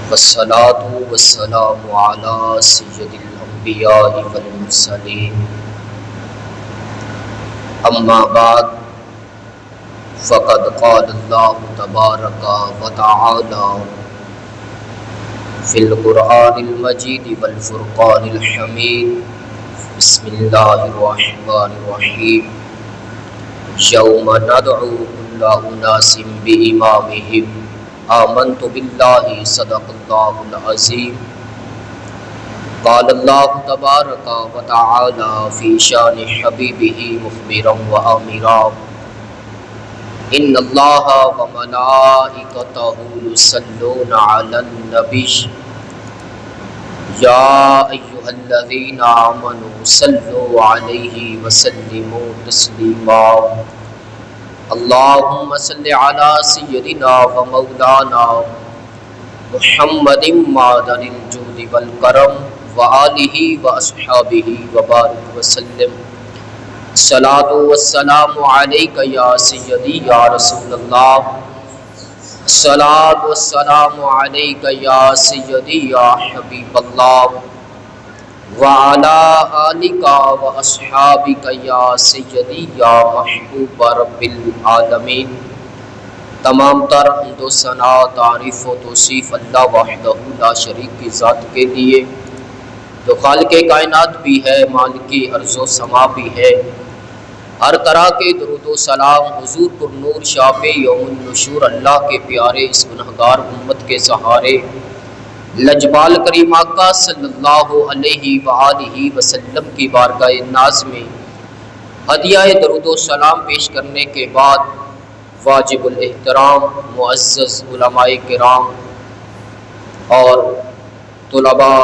والصلاة والسلام على سید الانبیاء والمرسلین اما بعد فقد قال اللہ تبارک و تعالی فی القرآن المجید والفرقان الحمید بسم اللہ الرحمن الرحیم یوم ندعو کل اناس بامامہم آمنت باللہ صدق اللہ العظیم قال اللہ تبارک و تعالی فی شان حبیبہ مخبرا و آمرا ان اللہ و ملائکتہ یصلون علی النبی یا ایہا الذین آمنوا صلوا علیہ وسلموا تسلیما اللہم صل علی سیدنا و مولانا محمد معدن الجود والکرم و آلہ و اصحابہ و بارک وسلم الصلاة والسلام علیک یا سیدی یا رسول اللہ الصلاة والسلام علیک یا سیدی یا حبیب اللہ وعلى آلك وأصحابك یا سیدی یا محبوب رب العالمین۔ تمام تر حمد و ثنا تعریف و توصیف اللہ وحدہ لا شریک کی ذات کے لیے جو خالق کائنات بھی ہے، مالک ارض و سما بھی ہے۔ ہر طرح کے درود و سلام حضور پر نور شافع یوم النشور اللہ کے پیارے اس گنہگار امت کے سہارے لجپال کریم آقا صلی اللہ علیہ وآلہ وسلم کی بارگاہ ناز میں ہدیہ درود و سلام پیش کرنے کے بعد واجب الاحترام معزز علماء کرام اور طلباء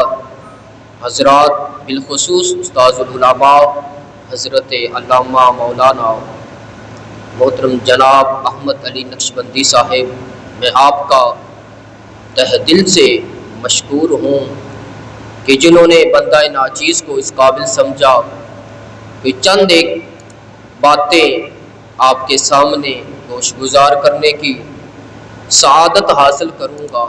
حضرات، بالخصوص استاذ العلماء حضرت علامہ مولانا محترم جناب احمد علی نقشبندی صاحب، میں آپ کا تہ دل سے مشکور ہوں کہ جنہوں نے بندہ ناچیز کو اس قابل سمجھا کہ چند ایک باتیں آپ کے سامنے گوش گزار کرنے کی سعادت حاصل کروں گا،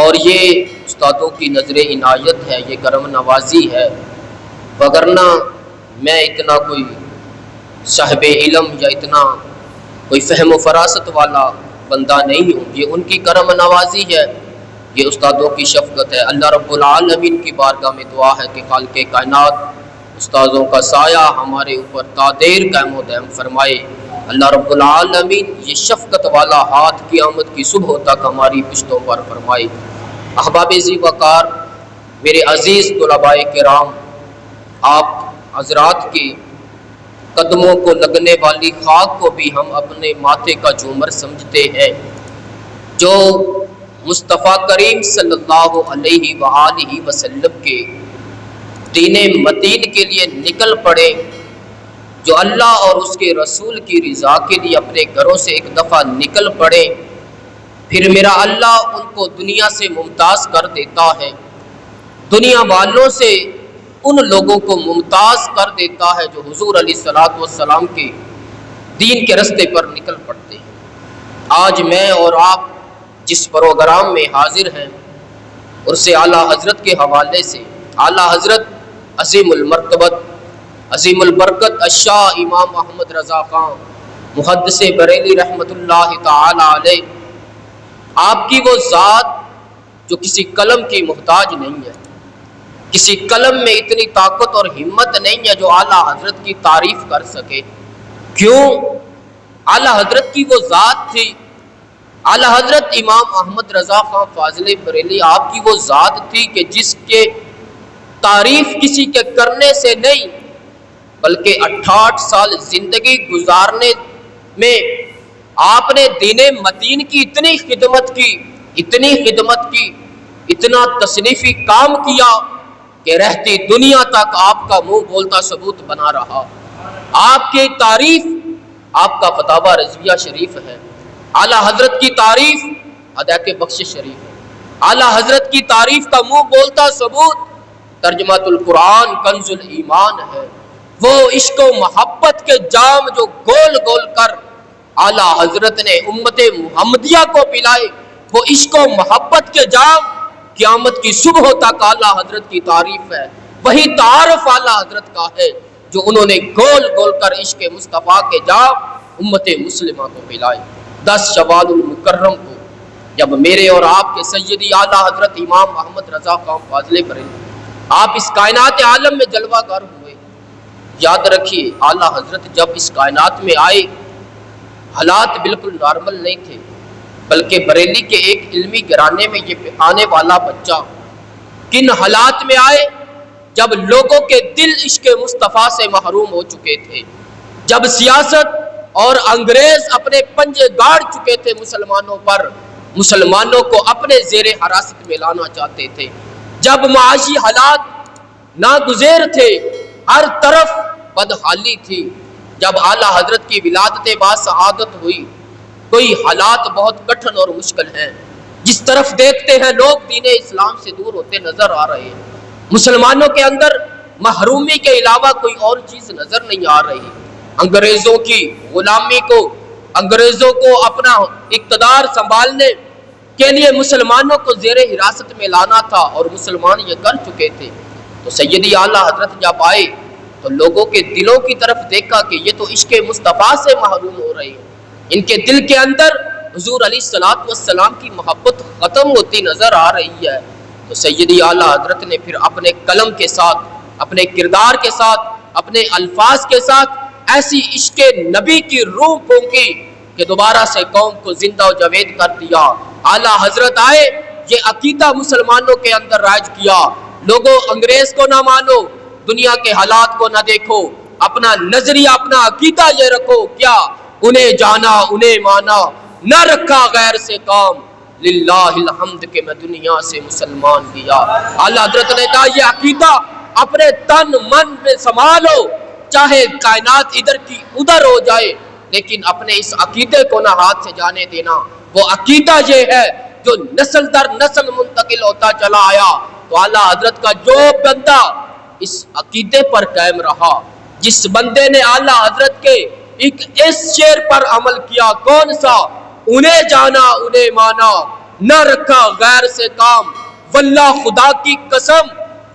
اور یہ استادوں کی نظر عنایت ہے، یہ کرم نوازی ہے، وگرنہ میں اتنا کوئی صاحب علم یا اتنا کوئی فہم و فراست والا بندہ نہیں ہوں۔ یہ ان کی کرم نوازی ہے، یہ استادوں کی شفقت ہے۔ اللہ رب العالمین کی بارگاہ میں دعا ہے کہ خالق کائنات استادوں کا سایہ ہمارے اوپر تا دیر قائم و دائم فرمائے۔ اللہ رب العالمین یہ شفقت والا ہاتھ قیامت کی صبح تک ہماری پشتوں پر فرمائے۔ احباب ذی وقار، میرے عزیز طلباء کرام، آپ حضرات کے قدموں کو لگنے والی خاک کو بھی ہم اپنے ماتھے کا جومر سمجھتے ہیں۔ جو مصطفیٰ کریم صلی اللہ علیہ وآلہ وسلم کے دین متین کے لیے نکل پڑے، جو اللہ اور اس کے رسول کی رضا کے لیے اپنے گھروں سے ایک دفعہ نکل پڑے، پھر میرا اللہ ان کو دنیا سے ممتاز کر دیتا ہے، دنیا والوں سے ان لوگوں کو ممتاز کر دیتا ہے جو حضور علیہ الصلوۃ والسلام کے دین کے رستے پر نکل پڑتے ہیں۔ آج میں اور آپ جس پروگرام میں حاضر ہیں، اور سے اعلیٰ حضرت کے حوالے سے اعلیٰ حضرت عظیم المرتبت عظیم البرکت الشاہ امام احمد رضا خان محدث بریلی رحمۃ اللہ تعالی علیہ، آپ کی وہ ذات جو کسی قلم کی محتاج نہیں ہے، کسی قلم میں اتنی طاقت اور ہمت نہیں ہے جو اعلیٰ حضرت کی تعریف کر سکے۔ کیوں؟ اعلیٰ حضرت کی وہ ذات تھی، اعلیٰ حضرت امام احمد رضا خان فاضل بریلی آپ کی وہ ذات تھی کہ جس کے تعریف کسی کے کرنے سے نہیں بلکہ 68 سال زندگی گزارنے میں آپ نے دین متین کی اتنی خدمت کی، اتنا تصنیفی کام کیا کہ رہتی دنیا تک آپ کا منہ بولتا ثبوت بنا رہا۔ آپ کی تعریف آپ کا فتاوی رضویہ شریف ہے، اعلیٰ حضرت کی تعریف ہدایت بخش شریف ہے، اعلیٰ حضرت کی تعریف کا منہ بولتا ثبوت ترجمۃ القرآن کنز الایمان ہے۔ وہ عشق و محبت کے جام جو گول گول کر اعلیٰ حضرت نے امت محمدیہ کو پلائے، وہ عشق و محبت کے جام قیامت کی صبح تک اعلیٰ حضرت کی تعریف ہے، وہی تعارف اعلیٰ حضرت کا ہے جو انہوں نے گول گول کر عشق مصطفیٰ کے جام امت مسلمہ کو پلائے۔ 10 شوال المکرم کو جب میرے اور آپ کے سیدی اعلیٰ حضرت امام محمد رضا خان فاضلِ بریلوی آپ اس کائنات عالم میں جلوہ گر ہوئے، یاد رکھیے اعلیٰ حضرت جب اس کائنات میں آئے حالات بالکل نارمل نہیں تھے، بلکہ بریلی کے ایک علمی گھرانے میں یہ آنے والا بچہ کن حالات میں آئے جب لوگوں کے دل عشق مصطفیٰ سے محروم ہو چکے تھے، جب سیاست اور انگریز اپنے پنجے گاڑ چکے تھے مسلمانوں پر، مسلمانوں کو اپنے زیر حراست میں لانا چاہتے تھے، جب معاشی حالات ناگزیر تھے، ہر طرف بدحالی تھی، جب اعلیٰ حضرت کی ولادت باسعادت ہوئی، کوئی حالات بہت کٹھن اور مشکل ہیں، جس طرف دیکھتے ہیں لوگ دین اسلام سے دور ہوتے نظر آ رہے ہیں، مسلمانوں کے اندر محرومی کے علاوہ کوئی اور چیز نظر نہیں آ رہی، انگریزوں کی غلامی کو، انگریزوں کو اپنا اقتدار سنبھالنے کے لیے مسلمانوں کو زیر حراست میں لانا تھا اور مسلمان یہ کر چکے تھے۔ تو سیدی اعلیٰ حضرت جب آئے تو لوگوں کے دلوں کی طرف دیکھا کہ یہ تو عشق مصطفیٰ سے محروم ہو رہے ہیں، ان کے دل کے اندر حضور علیہ الصلوۃ والسلام کی محبت ختم ہوتی نظر آ رہی ہے۔ تو سیدی اعلیٰ حضرت نے پھر اپنے قلم کے ساتھ، اپنے کردار کے ساتھ، اپنے الفاظ کے ساتھ ایسی عشق نبی کی روح پھونکی کہ دوبارہ سے قوم کو زندہ و جاوید کر دیا۔ اعلیٰ حضرت آئے، یہ عقیدہ مسلمانوں کے اندر رائج کیا، لوگوں انگریز کو نہ مانو، دنیا کے حالات کو نہ دیکھو، اپنا نظریہ اپنا عقیدہ یہ رکھو، کیا انہیں جانا انہیں مانا، نہ رکھا غیر سے کام، للہ الحمد کہ میں دنیا سے مسلمان گیا۔ اعلیٰ حضرت نے کہا یہ عقیدہ اپنے تن من میں سنبھالو، چاہے کائنات ادھر کی ادھر ہو جائے، لیکن اپنے اس عقیدے کو نہ ہاتھ سے جانے دینا۔ وہ عقیدہ یہ ہے جو نسل در نسل منتقل ہوتا چلا آیا۔ تو اعلیٰ حضرت کا جو بندہ اس عقیدے پر قائم رہا، جس بندے نے اعلیٰ حضرت کے ایک اس شعر پر عمل کیا، کون سا؟ انہیں جانا انہیں مانا، نہ رکھا غیر سے کام، واللہ خدا کی قسم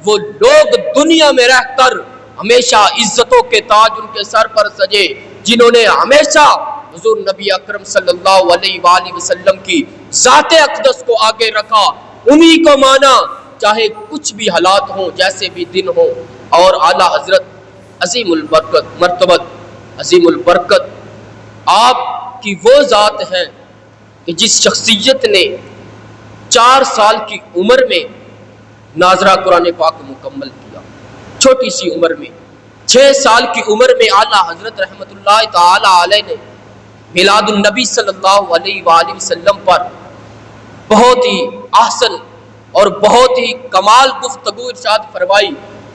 وہ لوگ دنیا میں رہ کر ہمیشہ عزتوں کے تاج ان کے سر پر سجے، جنہوں نے ہمیشہ حضور نبی اکرم صلی اللہ علیہ وآلہ وسلم کی ذات اقدس کو آگے رکھا، انہی کو مانا، چاہے کچھ بھی حالات ہوں، جیسے بھی دن ہوں۔ اور اعلیٰ حضرت عظیم البرکت مرتبت عظیم البرکت آپ کی وہ ذات ہے کہ جس شخصیت نے 4 سال کی عمر میں ناظرہ قرآن پاک مکمل کیا، چھوٹی سی عمر میں 6 سال کی عمر میں اعلیٰ حضرت رحمت اللہ تعالی علیہ نے میلاد النبی صلی اللہ علیہ وآلہ وسلم پر بہت ہی احسن اور بہت ہی کمال گفتگو ارشاد فرمائی،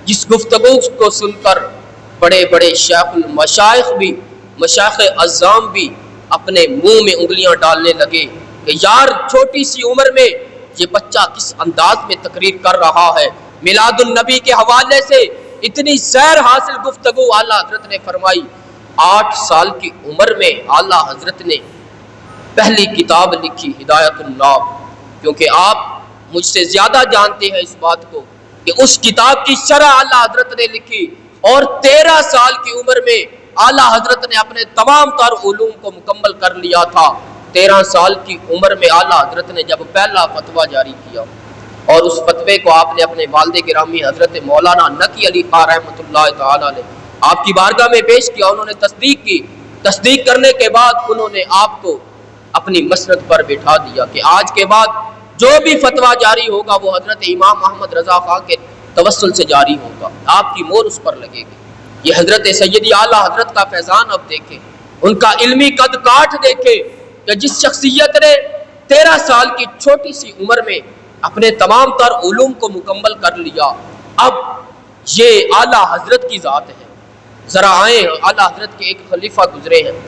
جس گفتگو کو سن کر بڑے بڑے شیخ المشائخ بھی، مشائخ اعظام بھی اپنے منہ میں انگلیاں ڈالنے لگے کہ یار چھوٹی سی عمر میں یہ بچہ کس انداز میں تقریر کر رہا ہے۔ میلاد النبی کے حوالے سے اتنی سیر حاصل گفتگو اعلیٰ حضرت نے فرمائی۔ 8 سال کی عمر میں اعلیٰ حضرت نے پہلی کتاب لکھی ہدایت الناب، کیونکہ آپ مجھ سے زیادہ جانتے ہیں اس بات کو کہ اس کتاب کی شرح اعلیٰ حضرت نے لکھی، اور 13 سال کی عمر میں اعلیٰ حضرت نے اپنے تمام تر علوم کو مکمل کر لیا تھا۔ 13 سال کی عمر میں اعلیٰ حضرت نے جب پہلا فتویٰ جاری کیا، اور اس فتوے کو آپ نے اپنے والد گرامی حضرت مولانا نقی علی خان رحمۃ اللہ تعالی علیہ آپ کی بارگاہ میں پیش کیا، انہوں نے تصدیق کی، تصدیق کرنے کے بعد انہوں نے آپ کو اپنی مسند پر بٹھا دیا کہ آج کے بعد جو بھی فتویٰ جاری ہوگا وہ حضرت امام محمد رضا خان کے توسل سے جاری ہوگا، آپ کی مہر اس پر لگے گی۔ یہ حضرت سیدی اعلیٰ حضرت کا فیضان اب دیکھیں، ان کا علمی قد کاٹ دیکھیں کہ جس شخصیت نے 13 سال کی چھوٹی سی عمر میں اپنے تمام تر علوم کو مکمل کر لیا، اب یہ اعلیٰ حضرت کی ذات ہے۔ ذرا آئیں، اعلیٰ حضرت کے ایک خلیفہ گزرے ہیں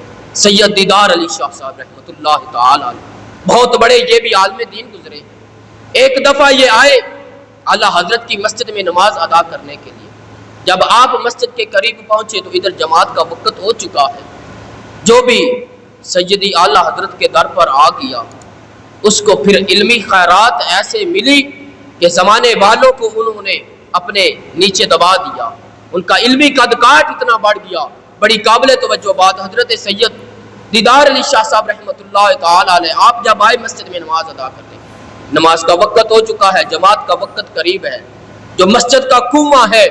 سید دیدار علی شاہ صاحب رحمۃ اللہ تعالی علیہ، بہت بڑے یہ بھی عالم دین گزرے۔ ایک دفعہ یہ آئے اعلیٰ حضرت کی مسجد میں نماز ادا کرنے کے لیے، جب آپ مسجد کے قریب پہنچے تو ادھر جماعت کا وقت ہو چکا ہے، جو بھی سیدی اعلیٰ حضرت کے در پر آ گیا اس کو پھر علمی خیرات ایسے ملی کہ زمانے والوں کو انہوں نے اپنے نیچے دبا دیا، ان کا علمی قد کاٹ اتنا بڑھ گیا۔ بڑی قابل توجہ بات، حضرت سید دیدار علی شاہ صاحب رحمۃ اللہ تعالی علیہ، آپ جب آئے مسجد میں نماز ادا کرتے، نماز کا وقت ہو چکا ہے، جماعت کا وقت قریب ہے، جو مسجد کا کنواں ہے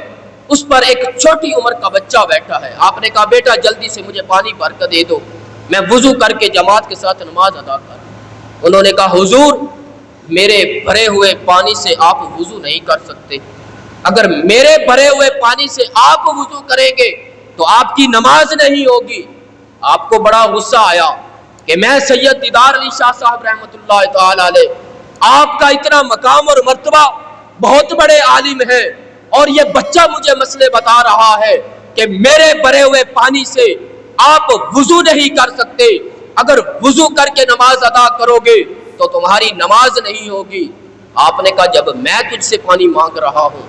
اس پر ایک چھوٹی عمر کا بچہ بیٹھا ہے۔ آپ نے کہا بیٹا جلدی سے مجھے پانی بھر کر دے دو، میں وضو کر کے جماعت کے ساتھ نماز ادا کر۔ انہوں نے کہا حضور میرے بھرے ہوئے پانی سے آپ وضو نہیں کر سکتے، اگر میرے بھرے ہوئے پانی سے آپ وضو کریں گے تو آپ کی نماز نہیں ہوگی۔ آپ کو بڑا غصہ آیا کہ میں سید دیدار علی شاہ صاحب رحمۃ اللہ تعالی علیہ، آپ کا اتنا مقام اور مرتبہ، بہت بڑے عالم ہے، اور یہ بچہ مجھے مسئلے بتا رہا ہے کہ میرے بھرے ہوئے پانی سے آپ وضو نہیں کر سکتے، اگر وضو کر کے نماز ادا کرو گے تو تمہاری نماز نہیں ہوگی۔ آپ نے کہا جب میں تجھ سے پانی مانگ رہا ہوں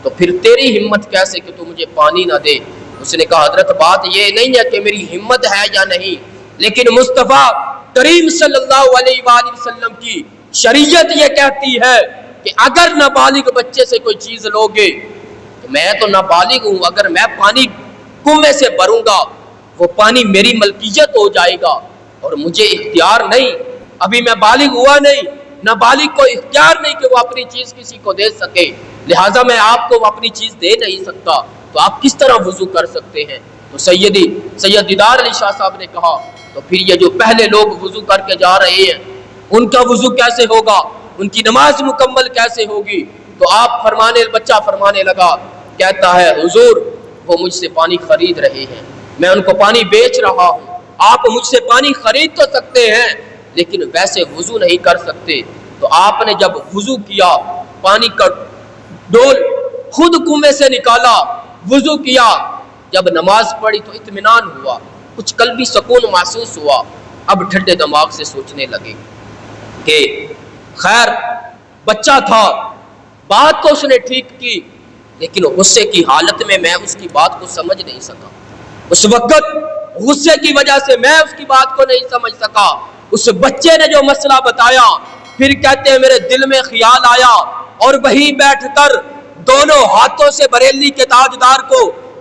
تو پھر تیری ہمت کیسے کہ تو مجھے پانی نہ دے؟ اس نے کہا حضرت بات یہ نہیں ہے کہ میری ہمت ہے یا نہیں، لیکن مصطفیٰ کریم صلی اللہ علیہ وآلہ وسلم کی شریعت یہ کہتی ہے کہ اگر نابالغ بچے سے کوئی چیز لوگے تو میں تو نابالغ ہوں، اگر میں پانی کنویں سے بھروں گا وہ پانی میری ملکیت ہو جائے گا اور مجھے اختیار نہیں، ابھی میں بالغ ہوا نہیں، نابالغ کو اختیار نہیں کہ وہ اپنی چیز کسی کو دے سکے، لہٰذا میں آپ کو اپنی چیز دے نہیں سکتا، تو آپ کس طرح وضو کر سکتے ہیں؟ تو سید دیدار علی شاہ صاحب نے کہا تو پھر یہ جو پہلے لوگ وضو کر کے جا رہے ہیں ان کا وضو کیسے ہوگا، ان کی نماز مکمل کیسے ہوگی؟ تو آپ بچہ فرمانے لگا، کہتا ہے حضور وہ مجھ سے پانی خرید رہے ہیں، میں ان کو پانی بیچ رہا ہوں، آپ مجھ سے پانی خرید تو سکتے ہیں لیکن ویسے وضو نہیں کر سکتے۔ تو آپ نے جب وضو کیا، پانی کا ڈول خود کنویں سے نکالا، وضو کیا، جب نماز پڑھی تو اطمینان ہوا، کچھ قلبی سکون محسوس ہوا۔ اب ٹھنڈے دماغ سے سوچنے لگے کہ خیر بچہ تھا، بات تو اس نے ٹھیک کی لیکن غصے کی حالت میں اس کی بات کو سمجھ نہیں سکا، اس وقت غصے کی وجہ سے میں اس کی بات کو نہیں سمجھ سکا۔ اس بچے نے جو مسئلہ بتایا، پھر کہتے ہیں میرے دل میں خیال آیا اور وہیں بیٹھ کر دونوں ہاتھوں سے بریلی کے تاجدار کو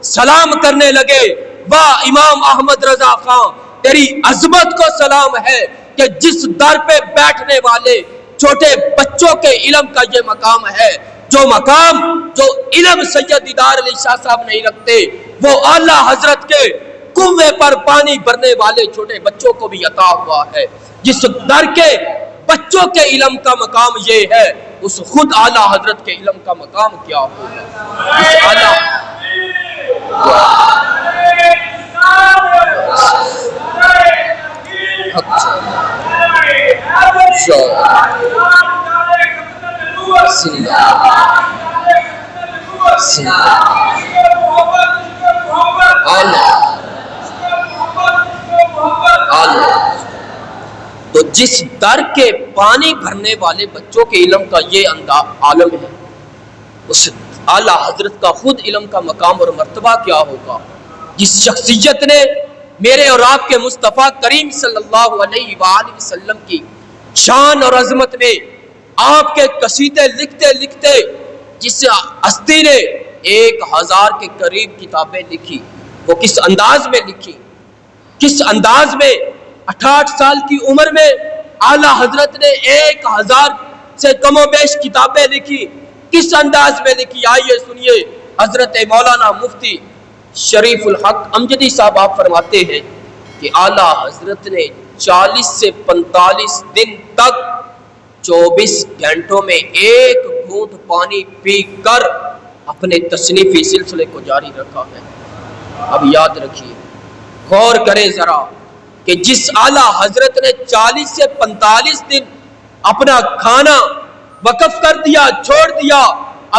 سلام کرنے لگے، واہ امام احمد رضا خان تیری عظمت کو سلام ہے کہ جس در پہ بیٹھنے والے چھوٹے بچوں کے علم کا یہ مقام ہے، جو مقام جو علم سید دیدار علی شاہ صاحب نہیں رکھتے وہ اعلیٰ حضرت کے کنویں پر پانی بھرنے والے چھوٹے بچوں کو بھی عطا ہوا ہے۔ جس در کے بچوں کے علم کا مقام یہ ہے، اس خود اعلیٰ حضرت کے علم کا مقام کیا ہوگا؟ اس اعلیٰ تو جس در کے پانی بھرنے والے بچوں کے علم کا یہ عالم ہے، اس اعلیٰ حضرت کا خود علم کا مقام اور مرتبہ کیا ہوگا؟ جس شخصیت نے میرے اور آپ کے مصطفیٰ کریم صلی اللہ علیہ وآلہ وسلم کی شان اور عظمت میں آپ کے قصیدے لکھتے لکھتے جس ہستی نے 1000 کے قریب کتابیں لکھی، وہ کس انداز میں لکھی، کس انداز میں 68 سال کی عمر میں اعلیٰ حضرت نے 1000 سے کم و بیش کتابیں لکھی، کس انداز میں لکھی؟ آئیے سنیے حضرت مولانا مفتی شریف الحق امجدی صاحب آپ فرماتے ہیں کہ اعلیٰ حضرت نے 40 سے 45 دن تک 24 گھنٹوں میں 1 گھونٹ پانی پی کر اپنے تصنیفی سلسلے کو جاری رکھا ہے۔ اب یاد رکھیے، غور کریں ذرا کہ جس اعلیٰ حضرت نے 40 سے 45 دن اپنا کھانا وقف کر دیا، چھوڑ دیا،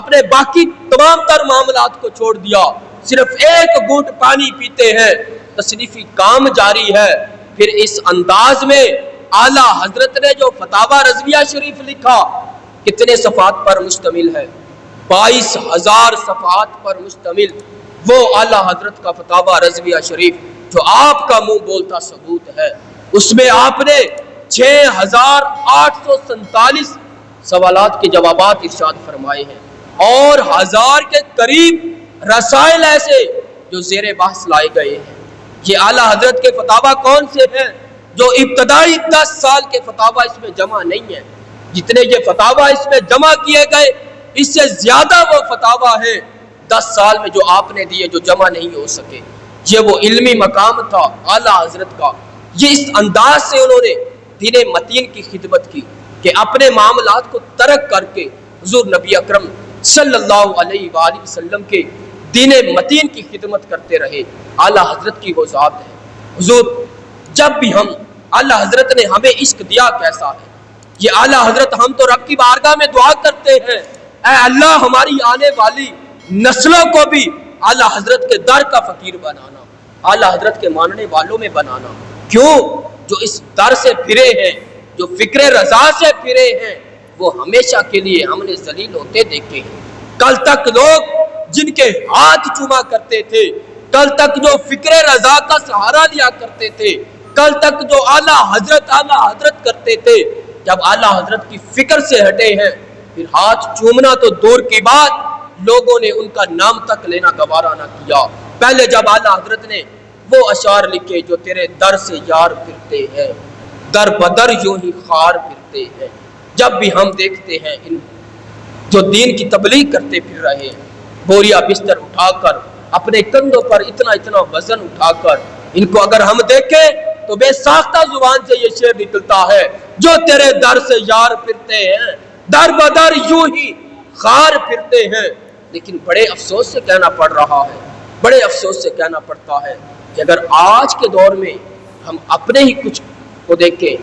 اپنے باقی تمام تر معاملات کو چھوڑ دیا، صرف 1 گھونٹ پانی پیتے ہیں، تصنیفی کام جاری ہے، پھر اس انداز میں اعلیٰ حضرت نے جو فتاوی رضویہ شریف لکھا کتنے صفحات پر مشتمل ہے؟ 22,000 صفحات پر مشتمل وہ اعلیٰ حضرت کا فتاوی رضویہ شریف جو آپ کا منہ بولتا ثبوت ہے، اس میں آپ نے 6,847 سوالات کے جوابات ارشاد فرمائے ہیں، اور 1000 کے قریب رسائل ایسے جو زیر بحث لائے گئے ہیں۔ یہ اعلیٰ حضرت کے فتاویٰ کون سے ہیں جو ابتدائی 10 سال کے فتاویٰ اس میں جمع نہیں ہیں؟ جتنے یہ فتاویٰ اس میں جمع کیے گئے، اس سے زیادہ وہ فتاویٰ ہیں 10 سال میں جو آپ نے دیے، جو جمع نہیں ہو سکے۔ یہ وہ علمی مقام تھا اعلیٰ حضرت کا، یہ اس انداز سے انہوں نے دین متین کی خدمت کی کہ اپنے معاملات کو ترک کر کے حضور نبی اکرم صلی اللہ علیہ وآلہ وسلم کے دین متین کی خدمت کرتے رہے۔ اعلیٰ حضرت کی وہ ذات ہے۔ حضور جب بھی ہم اعلیٰ حضرت نے ہمیں عشق دیا کیسا ہے، یہ اعلیٰ حضرت، ہم تو رب کی بارگاہ میں دعا کرتے ہیں، اے اللہ ہماری آنے والی نسلوں کو بھی اعلیٰ حضرت کے در کا فقیر بنانا، اعلیٰ حضرت کے ماننے والوں میں بنانا۔ کیوں؟ جو اس در سے پھرے ہیں، جو فکر رضا سے پھرے ہیں، وہ ہمیشہ کے لیے ہم نے ذلیل ہوتے دیکھے ہیں۔ کل تک لوگ جن کے ہاتھ چوما کرتے تھے، کل تک جو فکر رضا کا سہارا لیا کرتے تھے، کل تک جو اعلیٰ حضرت کرتے تھے، جب اعلیٰ حضرت کی فکر سے ہٹے ہیں، پھر ہاتھ چومنا تو دور کی بات، لوگوں نے ان کا نام تک لینا گوارا نہ کیا۔ پہلے جب اعلیٰ حضرت نے وہ اشعار لکھے جو تیرے در سے یار پھرتے ہیں، در بدر یوں ہی خار پھرتے ہیں۔ جب بھی ہم دیکھتے ہیں ان جو دین کی تبلیغ کرتے پھر رہے ہیں، بوریا بستر اٹھا کر، اپنے کندھوں پر اتنا وزن اٹھا کر، ان کو اگر ہم دیکھیں تو بے ساختہ زبان سے یہ شعر نکلتا ہے، جو تیرے در سے یار پھرتے ہیں، در بدر یوں ہی خار پھرتے ہیں۔ لیکن بڑے افسوس سے کہنا پڑ رہا ہے، بڑے افسوس سے کہنا پڑتا ہے کہ اگر آج کے دور میں ہم اپنے ہی کچھ کو دیکھیں،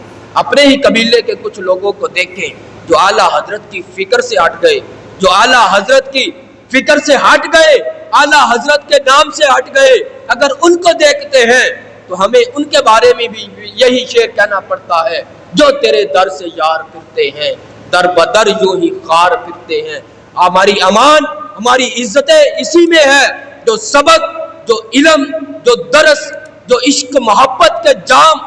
اپنے ہی قبیلے کے کچھ لوگوں کو دیکھیں جو اعلیٰ حضرت کی فکر سے ہٹ گئے، جو اعلیٰ حضرت کی فکر سے ہٹ گئے، اعلیٰ حضرت کے نام سے ہٹ گئے، اگر ان کو دیکھتے ہیں تو ہمیں ان کے بارے میں بھی یہی شعر کہنا پڑتا ہے، جو تیرے در سے یار پھرتے ہیں، در بدر یوں ہی خار پھرتے ہیں۔ ہماری امان، ہماری عزتیں اسی میں ہے، جو سبق، جو علم، جو درس، جو عشق محبت کے جام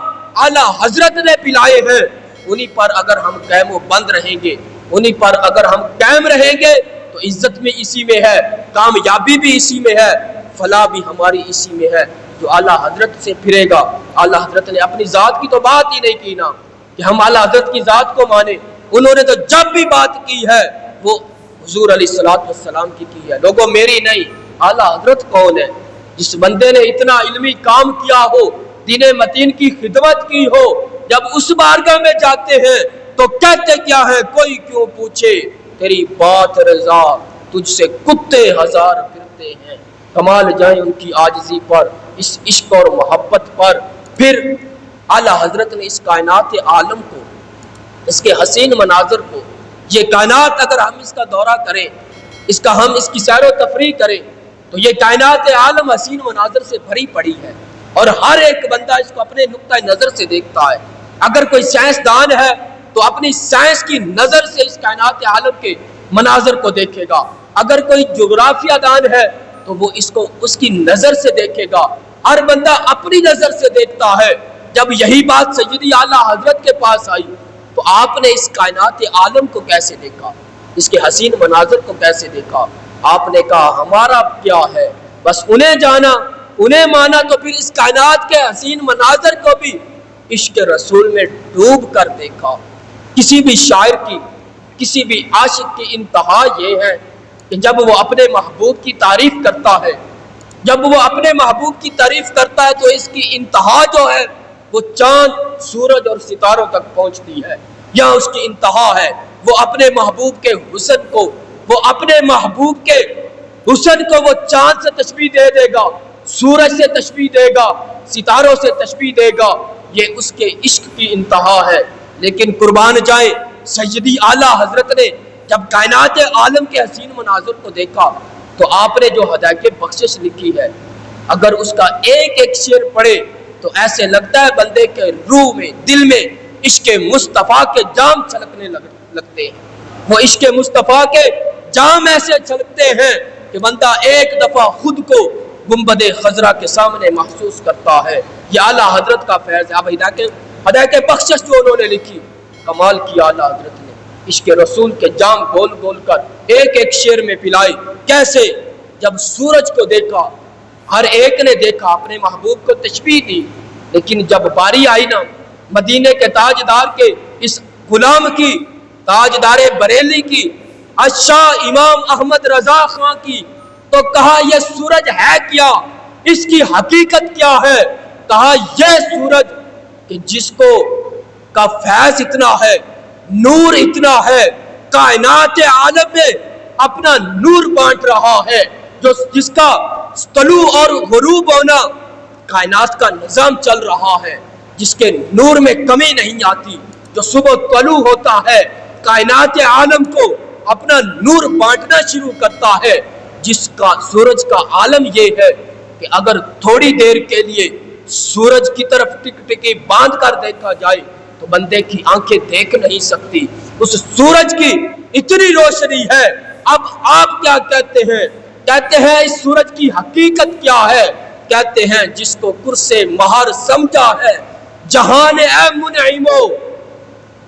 اعلیٰ حضرت نے پلائے ہیں، انہی پر اگر ہم قائم و بند رہیں گے، انہی پر اگر ہم قائم رہیں گے تو عزت میں اسی میں ہے، کامیابی بھی اسی میں ہے، فلاح بھی ہماری اسی میں ہے۔ جو اعلیٰ حضرت سے پھرے گا، اعلیٰ حضرت نے اپنی ذات کی تو بات ہی نہیں کی نا کہ ہم اعلیٰ حضرت کی ذات کو مانیں، انہوں نے تو جب بھی بات کی ہے وہ حضور علیہ السلام کی ہے۔ لوگوں میری نہیں، اعلیٰ حضرت کون ہے؟ جس بندے نے اتنا علمی کام کیا ہو، دین متین کی خدمت کی ہو، جب اس بارگاہ میں جاتے ہیں تو کہتے کیا ہے؟ کوئی کیوں پوچھے تیری بات رضا، تجھ سے کتے ہزار پھرتے ہیں۔ کمال جائیں ان کی عاجزی پر، اس عشق اور محبت پر۔ پھر اعلیٰ حضرت نے اس کائنات عالم کو، اس کے حسین مناظر کو، یہ کائنات اگر ہم اس کا دورہ کریں، ہم اس کی سیر و تفریح کریں تو یہ کائنات عالم حسین مناظر سے بھری پڑی ہے، اور ہر ایک بندہ اس کو اپنے نقطۂ نظر سے دیکھتا ہے۔ اگر کوئی سائنسدان ہے تو اپنی سائنس کی نظر سے اس کائنات عالم کے مناظر کو دیکھے گا، اگر کوئی جغرافیہ دان ہے تو وہ اس کو اس کی نظر سے دیکھے گا۔ ہر بندہ اپنی نظر سے دیکھتا ہے۔ جب یہی بات سیدی اعلیٰ حضرت کے پاس آئی تو آپ نے اس کائنات عالم کو کیسے دیکھا، اس کے حسین مناظر کو کیسے دیکھا؟ آپ نے کہا ہمارا کیا ہے، بس انہیں جانا، انہیں مانا، تو پھر اس کائنات کے حسین مناظر کو بھی عشق رسول میں ڈوب کر دیکھا۔ کسی بھی شاعر کی، کسی بھی عاشق کی انتہا یہ ہے کہ جب وہ اپنے محبوب کی تعریف کرتا ہے، جب وہ اپنے محبوب کی تعریف کرتا ہے تو اس کی انتہا جو ہے وہ چاند، سورج اور ستاروں تک پہنچتی ہے۔ یہاں اس کی انتہا ہے، وہ اپنے محبوب کے حسن کو، وہ اپنے محبوب کے حسن کو وہ چاند سے تشبیہ دے گا، سورج سے تشبیہ دے گا، ستاروں سے تشبیہ دے گا۔ یہ اس کے عشق کی انتہا ہے۔ لیکن قربان جائیں، سیدی اعلیٰ حضرت نے جب کائنات عالم کے حسین مناظر کو دیکھا تو آپ نے جو ہدایت بخشش لکھی ہے، اگر اس کا ایک ایک شعر پڑھے تو ایسے لگتا ہے بندے کے روح میں، دل میں عشق مصطفیٰ کے جام چھلکنے لگتے ہیں۔ وہ عشق مصطفیٰ کے جام ایسے چھلکتے ہیں کہ بندہ ایک دفعہ خود کو گنبد خضرا کے سامنے محسوس کرتا ہے۔ یہ اعلیٰ حضرت کا فیض ہے۔ اب ہدایت بخشش جو انہوں نے لکھی، کمال کیا اعلیٰ حضرت نے۔ عشق رسول کے جام گول گول کر ایک ایک شیر میں پلائے. کیسے؟ جب سورج کو دیکھا، ہر ایک نے دیکھا، اپنے محبوب کو تشبیہ دی، لیکن جب باری آئی نا مدینے کے تاجدار کے اس غلام کی، تاجدار بریلی کی، شاہ امام احمد رضا خان کی، تو کہا یہ سورج ہے کیا، اس کی حقیقت کیا ہے؟ کہا یہ سورج کہ جس کو کا فیض اتنا ہے، نور اتنا ہے، کائنات عالم میں اپنا نور بانٹ رہا ہے، جس کا طلوع اور غروب ہونا کائنات کا نظام چل رہا ہے، جس کے نور میں کمی نہیں آتی، جو صبح طلوع ہوتا ہے کائنات عالم کو اپنا نور بانٹنا شروع کرتا ہے، جس کا سورج کا عالم یہ ہے کہ اگر تھوڑی دیر کے لیے سورج کی طرف ٹک ٹکی باندھ کر دیکھا جائے تو بندے کی آنکھیں دیکھ نہیں سکتی، اس سورج کی اتنی روشنی ہے. اب آپ کیا کہتے ہیں؟ کہتے ہیں اس سورج کی حقیقت کیا ہے؟ کہتے ہیں جس کو کرسے مہار سمجھا ہے جہان اے منعمو،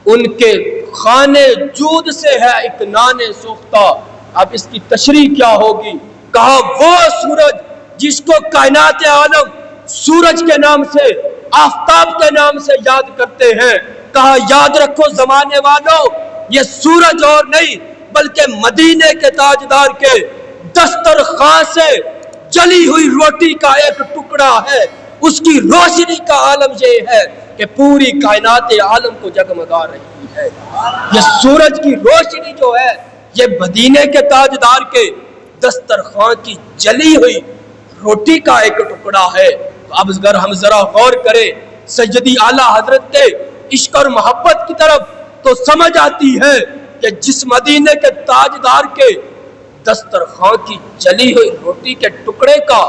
ان کے خانے جود سے ہے ایک نانے سوختہ. اب اس کی تشریح کیا ہوگی؟ کہا وہ سورج جس کو کائنات عالم سورج کے نام سے، آفتاب کے نام سے یاد کرتے ہیں. کہا یاد رکھو زمانے والوں، یہ سورج اور نہیں بلکہ مدینے کے تاجدار کے دسترخوان سے جلی ہوئی روٹی کا ایک ٹکڑا ہے. اس کی روشنی کا عالم یہ ہے کہ پوری کائنات عالم کو جگمگا رہی ہے. یہ سورج کی روشنی جو ہے یہ مدینے کے تاجدار کے دسترخوان کی جلی ہوئی روٹی کا ایک ٹکڑا ہے. تو اب اگر ہم ذرا غور کریں سیدی اعلیٰ حضرت کے عشق اور محبت کی طرف تو سمجھ آتی ہے کہ جس مدینے کے تاجدار کے دسترخوان کی جلی ہوئی روٹی کے ٹکڑے کا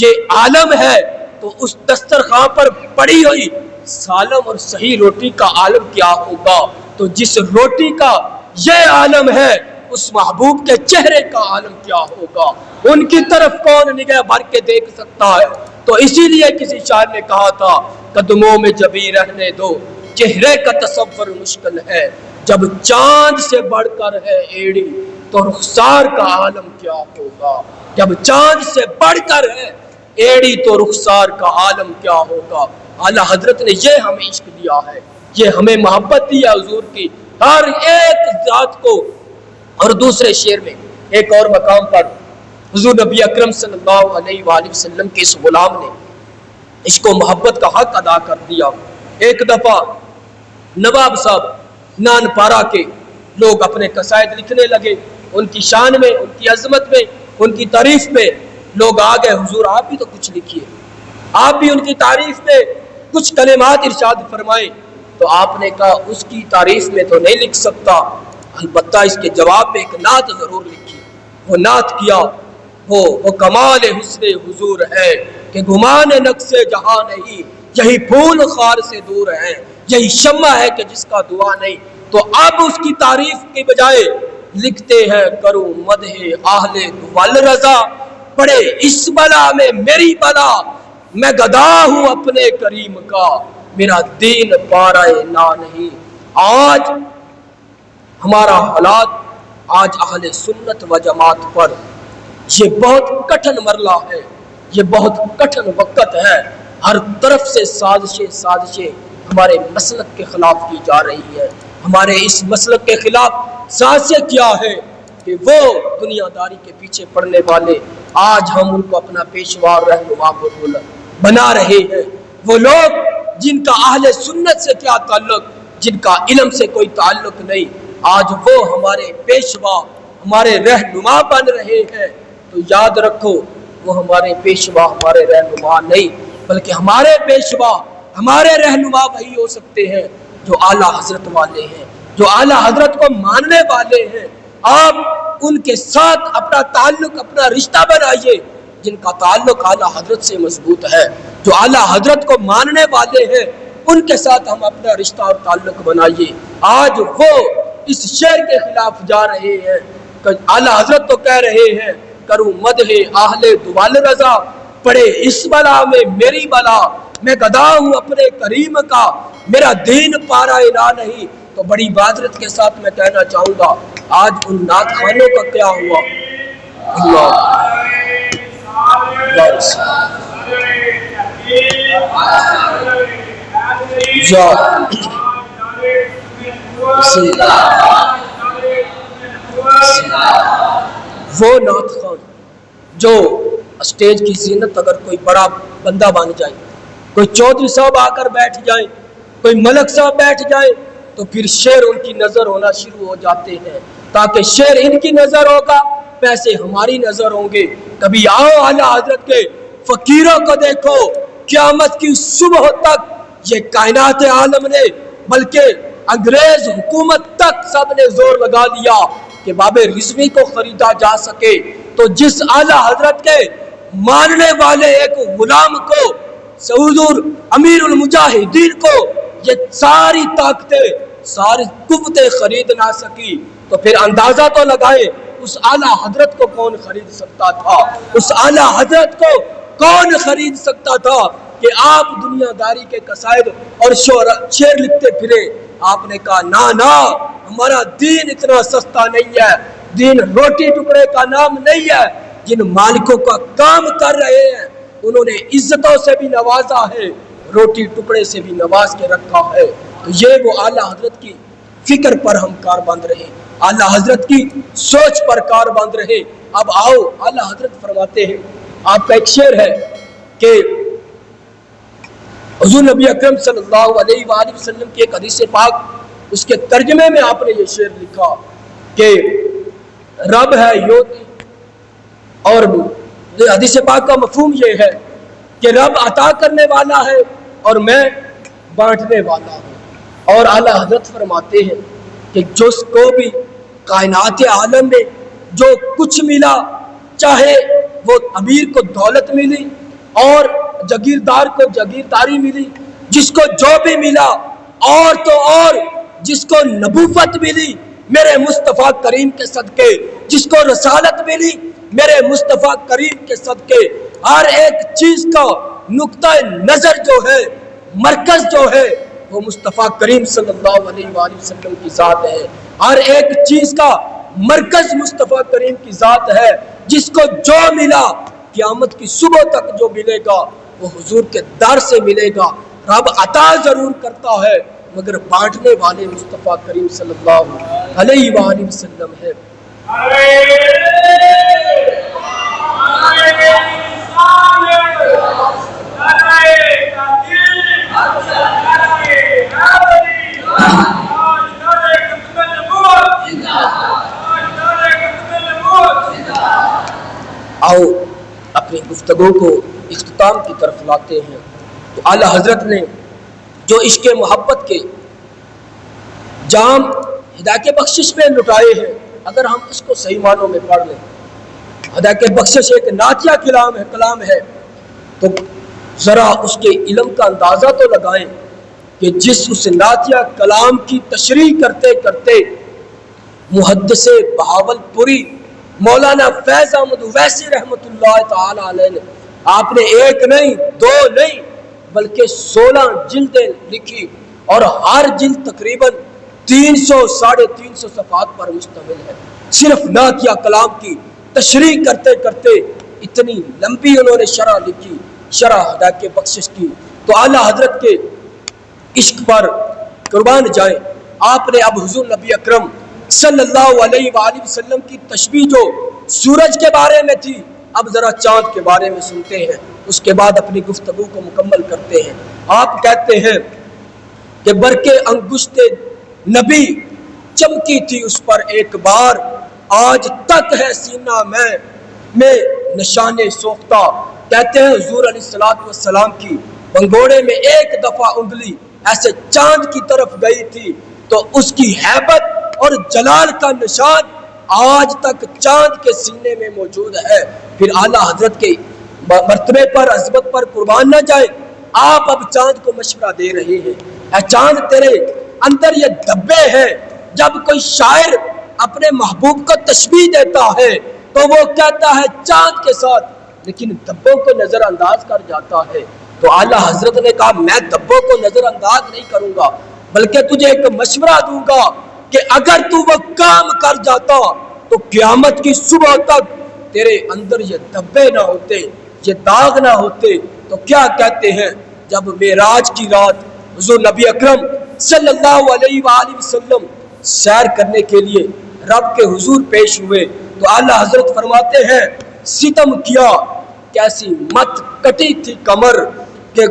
یہ عالم ہے، تو اس دسترخوان پر پڑی ہوئی سالم اور صحیح روٹی کا عالم کیا ہوگا؟ تو جس روٹی کا یہ عالم ہے اس محبوب کے چہرے کا عالم کیا ہوگا؟ ان کی طرف کون نگاہ بھر کے دیکھ سکتا ہے؟ تو اسی لیے کسی شاعر نے کہا تھا قدموں میں جبھی رہنے دو، چہرے کا تصور مشکل ہے، جب چاند سے بڑھ کر ہے ایڑی تو رخسار کا عالم کیا ہوگا؟ جب چاند سے بڑھ کر ہے ایڑی تو رخسار کا عالم کیا ہوگا؟ اعلیٰ حضرت نے یہ ہمیں عشق دیا ہے، یہ ہمیں محبت دی ہے حضور کی ہر ایک ذات کو. اور دوسرے شعر میں ایک اور مقام پر حضور نبی اکرم صلی اللہ علیہ وآلہ وسلم کے اس غلام نے عشق و محبت کا حق ادا کر دیا. ایک دفعہ نواب صاحب نان پارا کے لوگ اپنے قصائد لکھنے لگے، ان کی شان میں، ان کی عظمت میں، ان کی تعریف میں. لوگ آ گئے حضور آپ بھی تو کچھ لکھیے، آپ بھی ان کی تعریف میں کچھ کلمات ارشاد فرمائے. تو آپ نے کہا اس کی تعریف میں تو نہیں لکھ سکتا، البتہ اس کے جواب میں ایک نعت ضرور لکھی. وہ نعت کیا، وہ کمال حسن حضور ہے کہ گمان نقص جہاں نہیں، یہی پھول خار سے دور ہے، یہی شمع ہے کہ جس کا دعا نہیں. تو اب اس کی تعریف کے بجائے لکھتے ہیں کروں مدح اہل دول رضا، پڑے اس بلا میں میری بلا، میں گدا ہوں اپنے کریم کا، میرا دین پارائے نا نہیں. آج ہمارا حالات، آج اہل سنت و جماعت پر یہ بہت کٹھن مرلہ ہے، یہ بہت کٹھن وقت ہے. ہر طرف سے سازشیں ہمارے مسلک کے خلاف کی جا رہی ہے. ہمارے اس مسلک کے خلاف سازشیں کیا ہے کہ وہ دنیا داری کے پیچھے پڑنے والے آج ہم ان کو اپنا پیشوا رہنما بنا رہے ہیں. وہ لوگ جن کا اہل سنت سے کیا تعلق، جن کا علم سے کوئی تعلق نہیں، آج وہ ہمارے پیشوا، ہمارے رہنما بن رہے ہیں. تو یاد رکھو وہ ہمارے پیشوا، ہمارے رہنما نہیں، بلکہ ہمارے پیشوا، ہمارے رہنما وہی ہو سکتے ہیں جو اعلیٰ حضرت والے ہیں، جو اعلیٰ حضرت کو ماننے والے ہیں. آپ ان کے ساتھ اپنا تعلق، اپنا رشتہ بنائیے جن کا تعلق اعلیٰ حضرت سے مضبوط ہے، جو اعلیٰ حضرت کو ماننے والے ہیں ان کے ساتھ ہم اپنا رشتہ اور تعلق بنائیے. آج وہ اس شعر کے خلاف جا رہے ہیں کہ اعلیٰ حضرت تو کہہ رہے ہیں کروں مدح اہل دول رضا، پڑے اس بلا میں میری بلا، میں گدا ہوں اپنے کریم کا، میرا دین پارا الا نہیں. تو بڑی معذرت کے ساتھ میں کہنا چاہوں گا آج ان نعت خوانوں کا کیا ہوا. اللہ وہ نعت خوان جو اسٹیج کی زینت اگر کوئی بڑا بندہ بن جائے، کوئی چودھری صاحب آ کر بیٹھ جائے، کوئی ملک صاحب بیٹھ جائے، تو پھر شعر ان کی نظر ہونا شروع ہو جاتے ہیں، تاکہ شعر ان کی نظر ہوگا، پیسے ہماری نظر ہوں گے. کبھی آؤ اعلیٰ حضرت کے فقیروں کو دیکھو، قیامت کی صبح تک یہ کائنات عالم نے بلکہ انگریز حکومت تک سب نے زور لگا دیا کہ باب رضوی کو خریدا جا سکے. تو جس اعلیٰ حضرت کے ماننے والے ایک غلام کو حضور امیر المجاہدین کو یہ ساری طاقتیں ساری قوتیں خرید نہ سکی، تو پھر اندازہ تو لگائے اس اعلیٰ حضرت کو کون خرید سکتا تھا؟ اس اعلیٰ حضرت کو کون خرید سکتا تھا کہ آپ دنیا داری کے قصائد اور شعر لکھتے پھرے؟ آپ نے کہا نہ ہمارا دین اتنا سستا نہیں ہے، دین روٹی ٹکڑے کا نام نہیں ہے. جن مالکوں کا کام کر رہے ہیں انہوں نے عزتوں سے بھی نوازا ہے، روٹی ٹکڑے سے بھی نواز کے رکھا ہے. تو یہ وہ اعلیٰ حضرت کی فکر پر ہم کار بند رہے، اعلیٰ حضرت کی سوچ پر کار بند رہے. اب آؤ اعلیٰ حضرت فرماتے ہیں، آپ کا ایک شعر ہے کہ حضور نبی اکرم صلی اللہ علیہ وآلہ وسلم کی ایک حدیث پاک، اس کے ترجمے میں آپ نے یہ شعر لکھا کہ رب ہے یوتی، اور حدیث پاک کا مفہوم یہ ہے کہ رب عطا کرنے والا ہے اور میں بانٹنے والا ہوں. اور اعلیٰ حضرت فرماتے ہیں کہ جس کو بھی کائنات عالم میں جو کچھ ملا، چاہے وہ امیر کو دولت ملی اور جگیردار کو جگیرداری ملی، جس کو جو بھی ملا، اور تو اور جس کو نبوت ملی میرے مصطفیٰ کریم کے صدقے، جس کو رسالت ملی میرے مصطفیٰ کریم کے صدقے، ہر ایک چیز کا نقطہ نظر جو ہے، مرکز جو ہے، وہ مصطفیٰ کریم صلی اللہ علیہ وآلہ وسلم کی ذات ہے. ہر ایک چیز کا مرکز مصطفیٰ کریم کی ذات ہے. جس کو جو ملا قیامت کی صبح تک جو ملے گا وہ حضور کے در سے ملے گا. رب عطا ضرور کرتا ہے مگر بانٹنے والے مصطفیٰ کریم صلی اللہ علیہ وآلہ وسلم ہے. آؤ اپنی گفتگو کو اختتام کی طرف لاتے ہیں. تو اعلیٰ حضرت نے جو عشق محبت کے جام ہدایت بخشش میں لٹائے ہیں، اگر ہم اس کو صحیح معنوں میں پڑھ لیں، ہدایت بخشش ایک نعتیہ کلام ہے، تو ذرا اس کے علم کا اندازہ تو لگائیں کہ جس اس نعتیہ کلام کی تشریح کرتے کرتے محدث بہاول پوری مولانا فیض احمد اویسی رحمۃ اللہ تعالی علیہ نے آپ نے ایک نہیں دو نہیں بلکہ 16 جلدیں لکھی، اور ہر جلد تقریباً 300-350 صفحات پر مشتمل ہے. صرف نعتیہ کلام کی تشریح کرتے کرتے اتنی لمبی انہوں نے شرح لکھی، شرح ہدایت بخشش کی. تو اعلیٰ حضرت کے عشق پر قربان جائیں. آپ نے اب حضور نبی اکرم صلی اللہ علیہ وآلہ وسلم کی تشبیہ جو سورج کے بارے میں تھی، اب ذرا چاند کے بارے میں سنتے ہیں، اس کے بعد اپنی گفتگو کو مکمل کرتے ہیں. آپ کہتے ہیں کہ برقِ انگشت نبی چمکی تھی اس پر ایک بار، آج تک ہے سینہ میں نشان سوختہ. کہتے ہیں حضور علیہ السلام کی بنگوڑے میں ایک دفعہ انگلی ایسے چاند کی طرف گئی تھی تو اس کی ہیبت اور جلال کا نشان آج تک چاند کے سینے میں موجود ہے. پھر اعلیٰ حضرت کے مرتبے پر عظمت پر قربان نہ جائے، آپ اب چاند کو مشورہ دے رہے ہیں، اے چاند تیرے اندر یہ دبے ہیں. جب کوئی شاعر اپنے محبوب کو تشبیہ دیتا ہے تو وہ کہتا ہے چاند کے ساتھ، لیکن دبوں کو نظر انداز کر جاتا ہے. تو اعلیٰ حضرت نے کہا میں دبوں کو نظر انداز نہیں کروں گا، بلکہ تجھے ایک مشورہ دوں گا کہ اگر تو وہ کام کر جاتا تو قیامت کی صبح تک تیرے اندر یہ دبے نہ ہوتے، یہ داغ نہ ہوتے۔ تو کیا کہتے ہیں، جب معراج کی رات حضور نبی اکرم صلی اللہ علیہ وآلہ وسلم سیر کرنے کے لیے رب کے حضور پیش ہوئے تو اعلیٰ حضرت فرماتے ہیں ستم کیا، کیسی مت کٹی تھی کمر کہ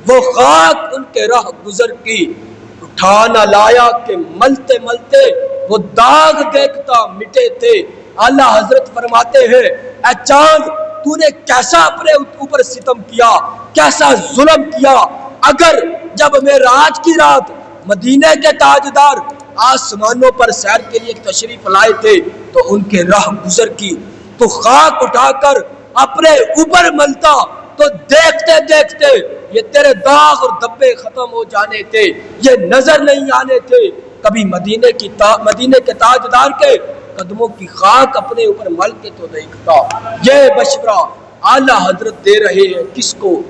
وہ خاک ان کے راہ گزر کی اٹھا نہ لایا کہ ملتے ملتے وہ داغ دیکھتا مٹے تھے۔ اعلیٰ حضرت فرماتے ہیں اے چاند تو نے کیسا اپنے اوپر ستم کیا، کیسا ظلم کیا۔ اگر جب معراج کی رات مدینہ کے تاجدار آسمانوں پر سیر کے لیے تشریف لائے تھے تو ان کے راہ گزر کی تو خاک اٹھا کر اپنے اوپر ملتا تو دیکھتے دیکھتے یہ تیرے داغ اور دبے ختم ہو جانے تھے، یہ نظر نہیں آنے تھے۔ کبھی مدینے کے تاجدار کے قدموں کی خاک اپنے اوپر مل کے تو دیکھتا۔ یہ مشورہ اعلیٰ حضرت دے رہے ہیں کس کو؟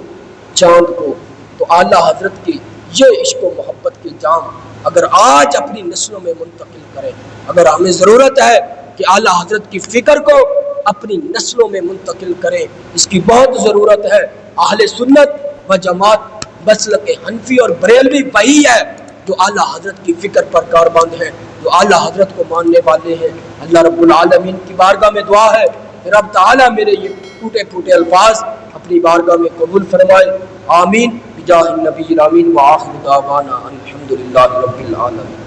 چاند کو۔ تو اعلیٰ حضرت کی یہ عشق و محبت کی جام اگر آج اپنی نسلوں میں منتقل کریں، اگر ہمیں ضرورت ہے کہ اعلیٰ حضرت کی فکر کو اپنی نسلوں میں منتقل کریں، اس کی بہت ضرورت ہے۔ اہل سنت و جماعت مسلک حنفی اور بریلوی وہی ہے جو اعلیٰ حضرت کی فکر پر کاربند ہے، جو اعلیٰ حضرت کو ماننے والے ہیں۔ اللہ رب العالمین کی بارگاہ میں دعا ہے کہ رب تعالیٰ میرے یہ ٹوٹے پھوٹے الفاظ اپنی بارگاہ میں قبول فرمائے، آمین بجاہ النبی الامین، وآخر دعوانا الحمدللہ رب العالمین۔